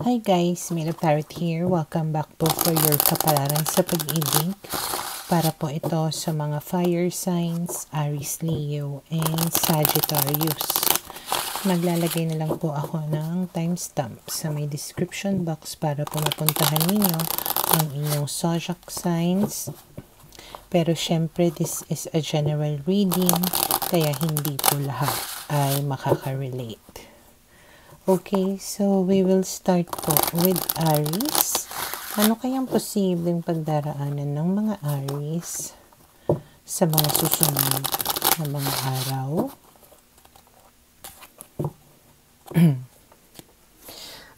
Hi guys, Mila Parrot here. Welcome back po for your kapalaran sa pag-ibig. Para po ito sa mga fire signs, Aries, Leo, and Sagittarius. Maglalagay na lang po ako ng timestamp sa may description box para po mapuntahan ninyo ang inyong zodiac signs. Pero syempre, this is a general reading, kaya hindi po lahat ay makaka-relate. Okay, so we will start po with Aries. Ano kayang posibleng pagdaraanan ng mga Aries sa mga susunod na mga araw?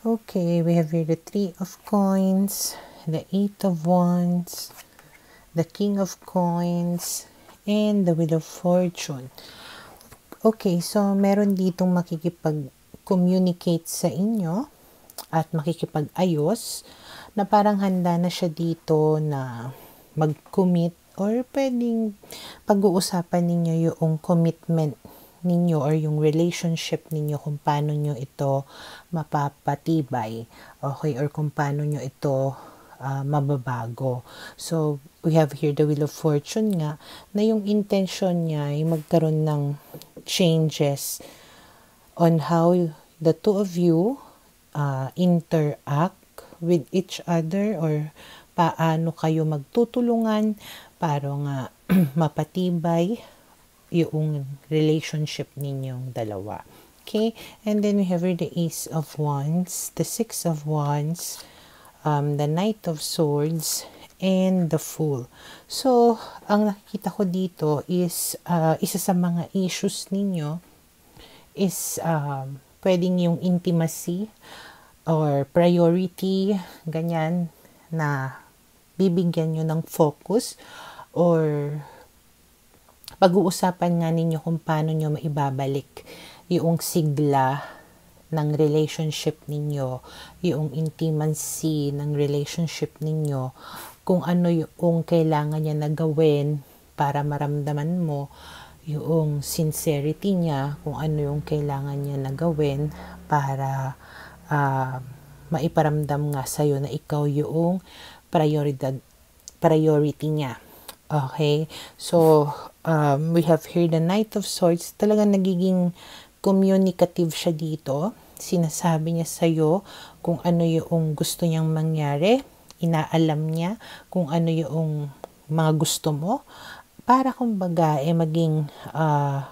Okay, we have here the Three of Coins, the Eight of Wands, the King of Coins, and the Wheel of Fortune. Okay, so meron ditong makikipag-communicate sa inyo at makikipag-ayos na parang handa na siya dito na mag-commit or pwedeng pag-uusapan ninyo yung commitment ninyo or yung relationship ninyo kung paano nyo ito mapapatibay, okay, or kung paano nyo ito mababago. So, we have here the Wheel of Fortune nga, na yung intention niya ay magkaroon ng changes on how the two of you interact with each other or paano kayo magtutulungan para nga mapatibay yung relationship ninyong dalawa. Okay? And then we have here the Ace of Wands, the Six of Wands, the Knight of Swords, and the Fool. So, ang nakikita ko dito is isa sa mga issues ninyo is pwedeng yung intimacy or priority, ganyan, na bibigyan nyo ng focus or pag-uusapan nga ninyo kung paano nyo maibabalik yung sigla ng relationship ninyo, yung intimacy ng relationship ninyo, kung ano yung kailangan niya na gawin para maramdaman mo yung sincerity niya, kung ano yung kailangan niya na gawin para maiparamdam nga sa'yo na ikaw yung priority niya. Okay? So, we have here the Knight of Swords. Talagang nagiging communicative siya dito. Sinasabi niya sa'yo kung ano yung gusto niyang mangyari. Inaalam niya kung ano yung mga gusto mo. Para kumbaga, maging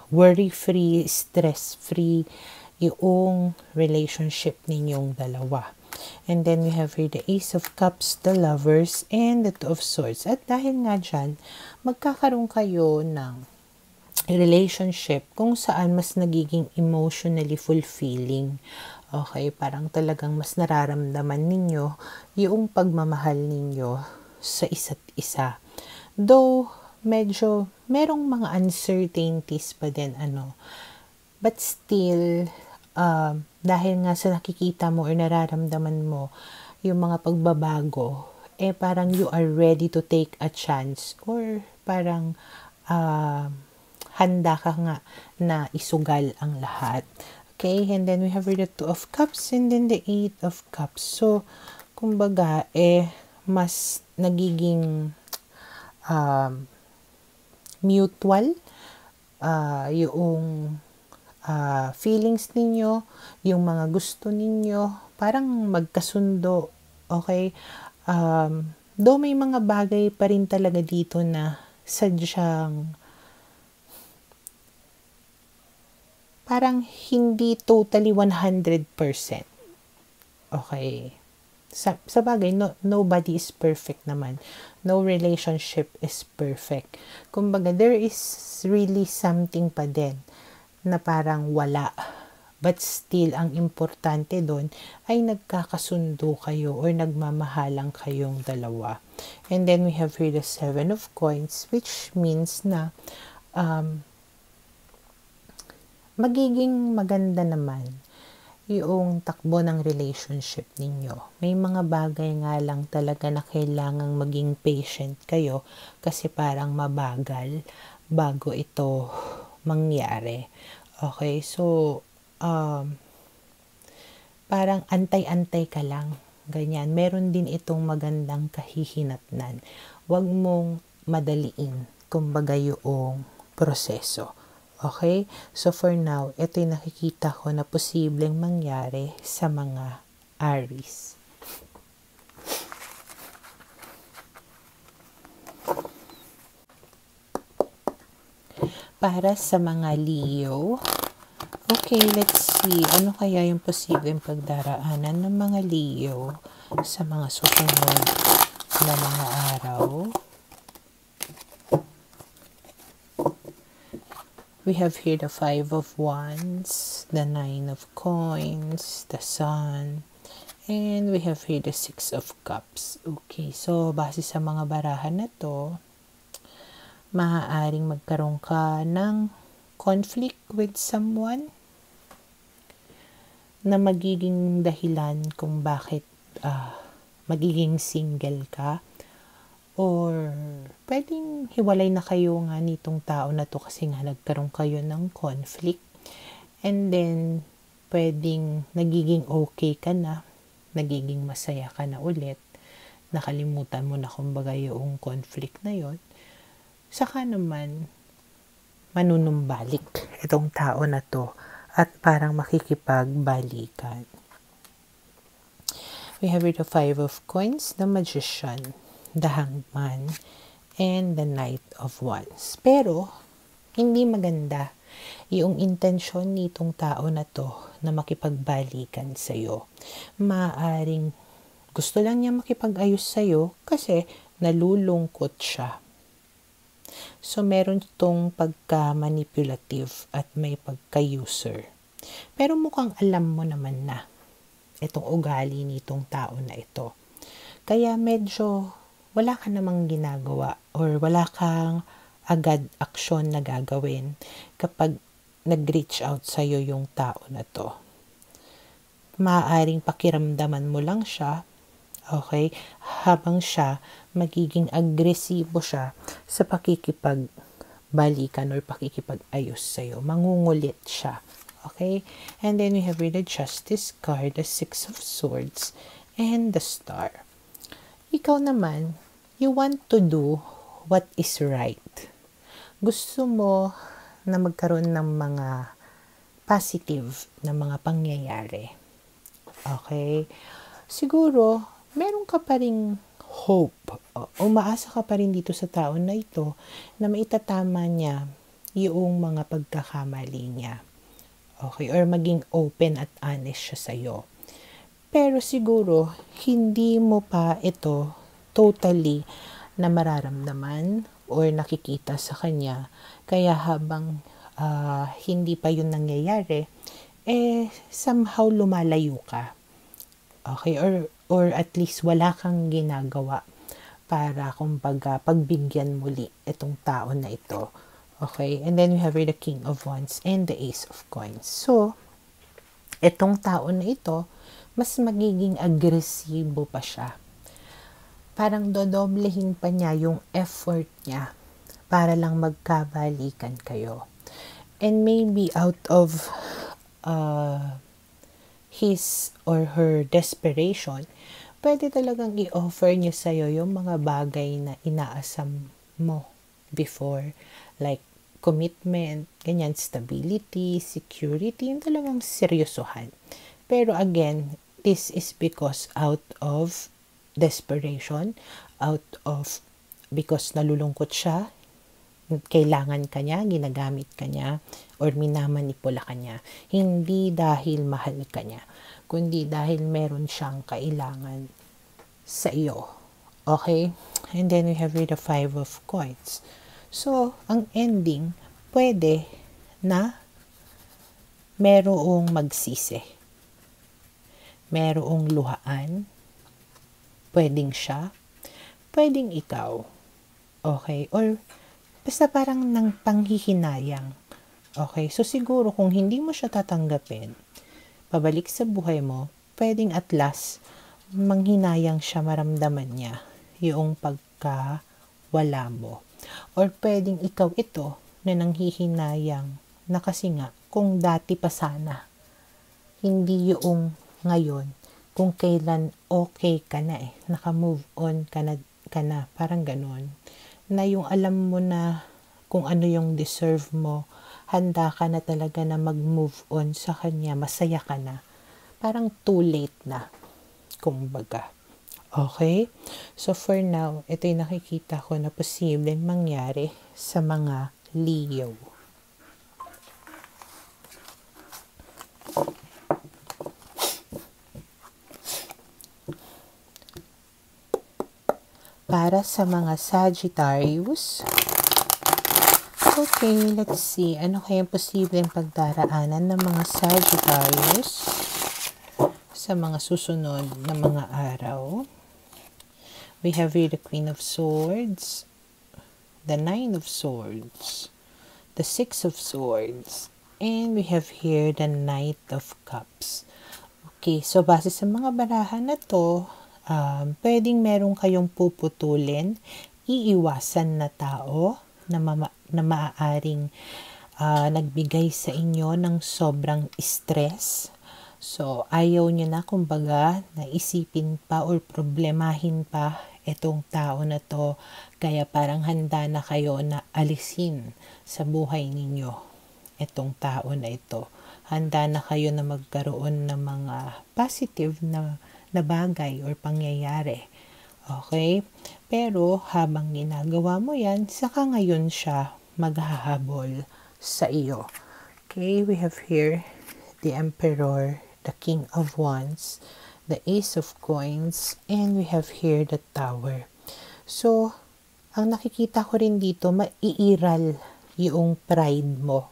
worry-free, stress-free yung relationship ninyong dalawa. And then we have here the Ace of Cups, the Lovers, and the Two of Swords. At dahil nga dyan, magkakaroon kayo ng relationship kung saan mas nagiging emotionally fulfilling. Okay, parang talagang mas nararamdaman ninyo yung pagmamahal ninyo sa isa't isa. Though, medyo merong mga uncertainties pa din, but still, dahil nga sa nakikita mo or nararamdaman mo yung mga pagbabago, parang you are ready to take a chance or parang handa ka nga na isugal ang lahat. Okay, and then we have the Two of Cups and then the Eight of Cups. So, kumbaga, mas nagiging mutual yung feelings ninyo, yung mga gusto ninyo, parang magkasundo. Okay? Though may mga bagay pa rin talaga dito na sadyang parang hindi totally 100%. Okay. Sa bagay, nobody is perfect naman. No relationship is perfect. Kumbaga, there is really something pa din na parang wala. But still, ang importante doon ay nagkakasundo kayo or nagmamahalang kayong dalawa. And then we have here the Seven of Coins, which means na magiging maganda naman yung takbo ng relationship ninyo. May mga bagay nga lang talaga na kailangang maging patient kayo kasi parang mabagal bago ito mangyari. Okay, so parang antay-antay ka lang. Ganyan. Meron din itong magandang kahihinatnan. Huwag mong madaliin, kumbaga yung proseso. Okay? So for now, ito yung nakikita ko na posibleng mangyari sa mga Aries. Para sa mga Leo, okay, let's see. Ano kaya yung posibleng pagdaraanan ng mga Leo sa mga susunod na mga araw? We have here the 5 of Wands, the 9 of Coins, the Sun, and we have here the 6 of Cups. Okay, so base sa mga barahan na to, maaaring magkaroon ka ng conflict with someone na magiging dahilan kung bakit magiging single ka, or pwedeng hiwalay na kayo nga nitong tao na to kasi nga nagkaroon kayo ng conflict, and then pwedeng nagiging okay ka na, nagiging masaya ka na ulit, nakalimutan mo na kumbaga yung conflict na yon. Saka naman, manunumbalik itong tao na to at parang makikipagbalikan. We have here the 5 of Coins, the Magician, the Hangman, and the Knight of Wands. Pero, hindi maganda yung intensyon nitong tao na to na makipagbalikan sa'yo. Maaaring gusto lang niya makipag-ayos sa'yo kasi nalulungkot siya. So, meron itong pagka-manipulative at may pagka-user. Pero mukhang alam mo naman na itong ugali nitong tao na ito. Kaya medyo wala ka namang ginagawa or wala kang agad aksyon na gagawin kapag nag-reach out sa'yo yung tao na to. Maaaring pakiramdaman mo lang siya, okay, habang siya magiging agresibo siya sa pakikipagbalikan or pakikipag-ayos sa'yo. Mangungulit siya. Okay? And then we have the Justice card, the 6 of Swords, and the Star. Ikaw naman, you want to do what is right. Gusto mo na magkaroon ng mga positive na mga pangyayari. Okay? Siguro, meron ka pa ring hope. Umaasa ka pa rin dito sa tao na ito na maitatama niya yung mga pagkakamali niya. Okay? Or maging open at honest siya sa'yo. Pero siguro, hindi mo pa ito totally na mararamdaman or nakikita sa kanya. Kaya habang hindi pa yun nangyayari, somehow lumalayo ka. Okay? Or at least wala kang ginagawa para kumbaga pagbigyan muli itong tao na ito. Okay? And then we have the King of Wands and the Ace of Coins. So, itong tao na ito, mas magiging agresibo pa siya. Parang dodoblehin pa niya yung effort niya para lang magkabalikan kayo. And maybe out of his or her desperation, pwede talagang i-offer niya sa'yo yung mga bagay na inaasam mo before. Like commitment, ganyan, stability, security, yung talagang seryosohan. Pero again, this is because out of desperation, because nalulungkot siya, kailangan ka niya, ginagamit ka niya, or minamanipula ka niya. Hindi dahil mahal ka niya, kundi dahil meron siyang kailangan sa iyo. Okay? And then we have the 5 of Coins. So, ang ending, pwede na merong magsisi. Merong luhaan. Pwedeng siya. Pwedeng ikaw. Okay? Or, basta parang nang panghihinayang. Okay? So, siguro kung hindi mo siya tatanggapin, pabalik sa buhay mo, pwedeng at last, manghinayang siya, maramdaman niya yung pagkawala mo. Or pwedeng ikaw ito na nanghihinayang na kasi nga kung dati pa sana hindi yung ngayon kung kailan okay ka na naka-move on ka na, parang ganon. Na yung alam mo na kung ano yung deserve mo, handa ka na talaga na mag-move on sa kanya, masaya ka na. Parang too late na, kumbaga. Okay? So for now, ito yung nakikita ko na posibleng mangyari sa mga Leo. Para sa mga Sagittarius, okay, let's see. Ano kaya posibleng pagdaraanan ng mga Sagittarius sa mga susunod na mga araw? We have here the Queen of Swords, the Nine of Swords, the Six of Swords, and we have here the Knight of Cups. Okay, so base sa mga barahan na to, pwedeng meron kayong puputulin, iiwasan na tao na maaaring nagbigay sa inyo ng sobrang stress. So, ayaw nyo na, kumbaga, naisipin pa or problemahin pa itong tao na to. Kaya parang handa na kayo na alisin sa buhay ninyo itong tao na ito. Handa na kayo na magkaroon ng mga positive na bagay or pangyayari. Okay? Pero habang ginagawa mo yan, saka ngayon siya maghahabol sa iyo. Okay? We have here the Emperor, the King of Wands, the Ace of Coins, and we have here the Tower. So, ang nakikita ko rin dito, maiiral yung pride mo.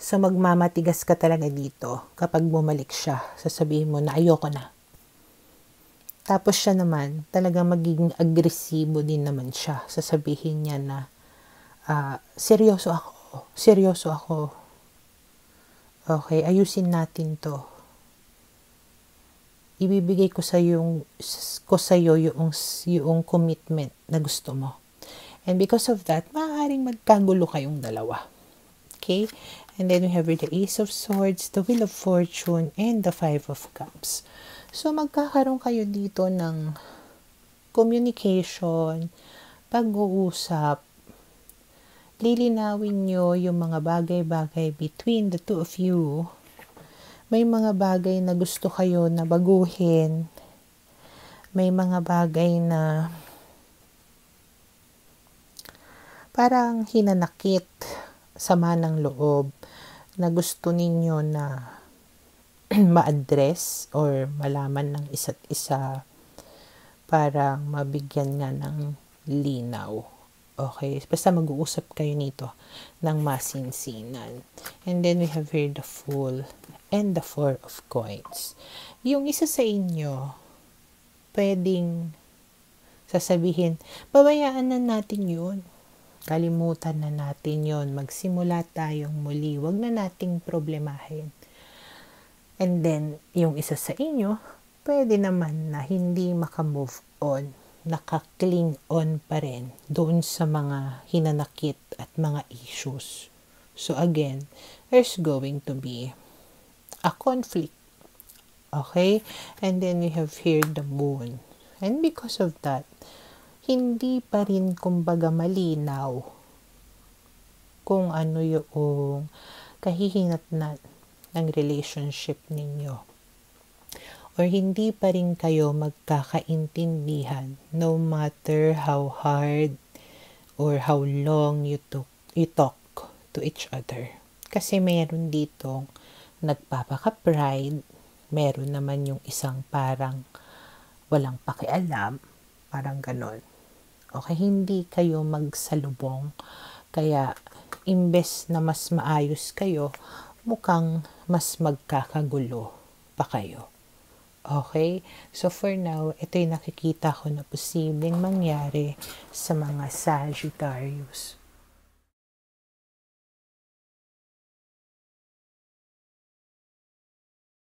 So, magmamatigas ka talaga dito kapag bumalik siya. Sasabihin mo na ayoko na. Tapos siya naman, talagang magiging agresibo din naman siya. Sasabihin niya na, seryoso ako. Okay, ayusin natin to. Ibibigay ko sa yung commitment na gusto mo. And because of that, maaaring magkagulo kayong dalawa. Okay? And then we have the Ace of Swords, the Wheel of Fortune, and the Five of Cups. So, magkakaroon kayo dito ng communication, pag-uusap, lilinawin nyo yung mga bagay-bagay between the two of you. May mga bagay na gusto kayo na baguhin. May mga bagay na parang hinanakit, sama ng loob, na gusto ninyo na ma-address or malaman ng isa't isa para mabigyan nga ng linaw. Okay? Basta mag-uusap kayo nito ng masinsinan. And then we have here the Fool and the Four of Coins. Yung isa sa inyo, pwedeng sasabihin, babayaan na natin yun. Kalimutan na natin yon, magsimula tayong muli, wag na nating problemahin. And then, yung isa sa inyo, pwede naman na hindi makamove on, naka-cling on pa rin doon sa mga hinanakit at mga issues. So again, there's going to be a conflict. Okay? And then we have here the Moon. And because of that, hindi pa rin kumbaga malinaw kung ano yung kahihinatnan ng relationship ninyo. Or hindi pa rin kayo magkakaintindihan no matter how hard or how long you talk to each other. Kasi meron ditong nagpapaka-pride, meron naman yung isang parang walang pakialam, parang ganon. Okay, hindi kayo magsalubong. Kaya, imbes na mas maayos kayo, mukhang mas magkakagulo pa kayo. Okay? So, for now, ito yung nakikita ko na posibleng mangyari sa mga Sagittarius.